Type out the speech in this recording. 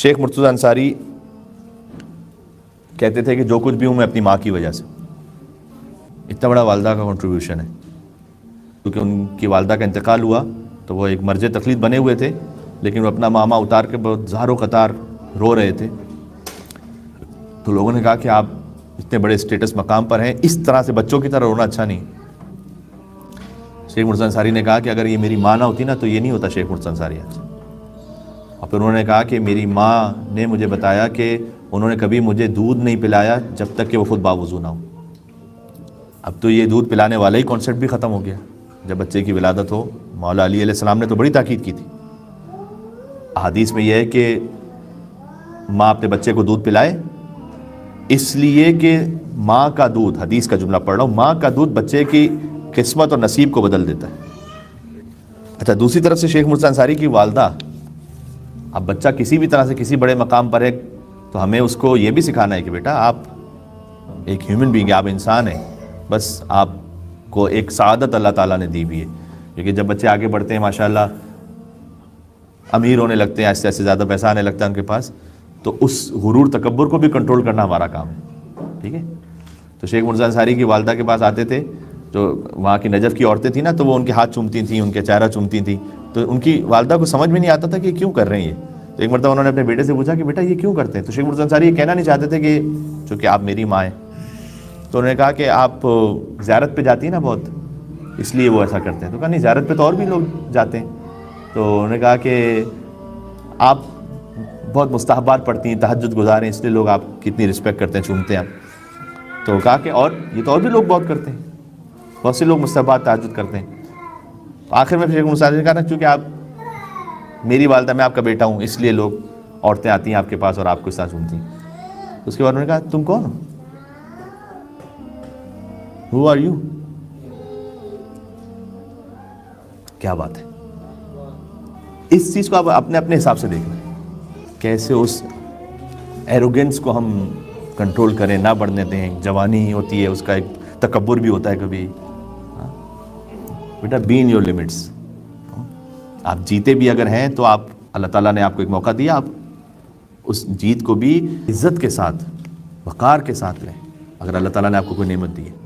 شیخ مرتضیٰ انصاری کہتے تھے کہ جو کچھ بھی ہوں میں اپنی ماں کی وجہ سے. اتنا بڑا والدہ کا کنٹریبیوشن ہے. کیونکہ ان کی والدہ کا انتقال ہوا تو وہ ایک مرجع تقلید بنے ہوئے تھے، لیکن وہ اپنا ماما اتار کے بہت زار و قطار رو رہے تھے. تو لوگوں نے کہا کہ آپ اتنے بڑے اسٹیٹس مقام پر ہیں، اس طرح سے بچوں کی طرح رونا اچھا نہیں. شیخ مرتضیٰ انصاری نے کہا کہ اگر یہ میری ماں نہ ہوتی نا تو یہ نہیں ہوتا شیخ مرتضیٰ انصاری آج. اور پھر انہوں نے کہا کہ میری ماں نے مجھے بتایا کہ انہوں نے کبھی مجھے دودھ نہیں پلایا جب تک کہ وہ خود باوضو نہ ہو. اب تو یہ دودھ پلانے والا ہی کانسیپٹ بھی ختم ہو گیا. جب بچے کی ولادت ہو، مولا علی علیہ السلام نے تو بڑی تاکید کی تھی. احادیث میں یہ ہے کہ ماں اپنے بچے کو دودھ پلائے، اس لیے کہ ماں کا دودھ، حدیث کا جملہ پڑھ رہا ہوں، ماں کا دودھ بچے کی قسمت اور نصیب کو بدل دیتا ہے. اچھا، دوسری طرف سے شیخ مرتضیٰ انصاری کی والدہ، اب بچہ کسی بھی طرح سے کسی بڑے مقام پر ہے تو ہمیں اس کو یہ بھی سکھانا ہے کہ بیٹا آپ ایک ہیومن بینگ ہیں، آپ انسان ہیں، بس آپ کو ایک سعادت اللہ تعالیٰ نے دی بھی ہے. کیونکہ جب بچے آگے بڑھتے ہیں ماشاءاللہ امیر ہونے لگتے ہیں، ایسے ایسے زیادہ پیسہ آنے لگتا ہے ان کے پاس، تو اس غرور تکبر کو بھی کنٹرول کرنا ہمارا کام ہے. ٹھیک ہے. تو شیخ مرتضیٰ انصاری کی والدہ کے پاس آتے تھے، جو وہاں کی نجف کی عورتیں تھیں نا، تو وہ ان کے ہاتھ چومتی تھیں، ان کے چہرہ چومتی تھیں. تو ان کی والدہ کو سمجھ میں نہیں آتا تھا کہ یہ کیوں کر رہے ہیں یہ. تو ایک مرتبہ انہوں نے اپنے بیٹے سے پوچھا کہ بیٹا یہ کیوں کرتے ہیں؟ تو شیخ مرتضیٰ انصاری یہ کہنا نہیں چاہتے تھے کہ چونکہ آپ میری ماں ہیں. تو انہوں نے کہا کہ آپ زیارت پہ جاتی ہیں نا بہت، اس لیے وہ ایسا کرتے ہیں. تو کہا نہیں، زیارت پہ تو اور بھی لوگ جاتے ہیں. تو انہوں نے کہا کہ آپ بہت مستحبات پڑھتی ہیں، تہجد گزار ہیں، اس لیے لوگ آپ کی اتنی رسپیکٹ کرتے ہیں، چومتے ہیں آپ. تو کہا کہ اور یہ تو اور بھی لوگ بہت کرتے ہیں، بہت سے لوگ مستحبات تہجد کرتے ہیں. تو آخر میں شیخ مرتضیٰ نے کہا نا چونکہ آپ میری والدہ، میں آپ کا بیٹا ہوں، اس لیے لوگ عورتیں آتی ہیں آپ کے پاس اور آپ کو اس طرح چومتی ہیں. اس کے بعد انہوں نے کہا تم کون ہو؟ Who are you؟ کیا بات ہے. اس چیز کو آپ اپنے حساب سے دیکھ لیں، کیسے اس ایروگنس کو ہم کنٹرول کریں، نہ بڑھنے دیں. جوانی ہی ہوتی ہے، اس کا ایک تکبر بھی ہوتا ہے کبھی. بیٹا بی ان یور لمٹس. آپ جیتے بھی اگر ہیں تو آپ، اللہ تعالیٰ نے آپ کو ایک موقع دیا، آپ اس جیت کو بھی عزت کے ساتھ، وقار کے ساتھ لیں، اگر اللہ تعالیٰ نے آپ کو کوئی نعمت دی ہے.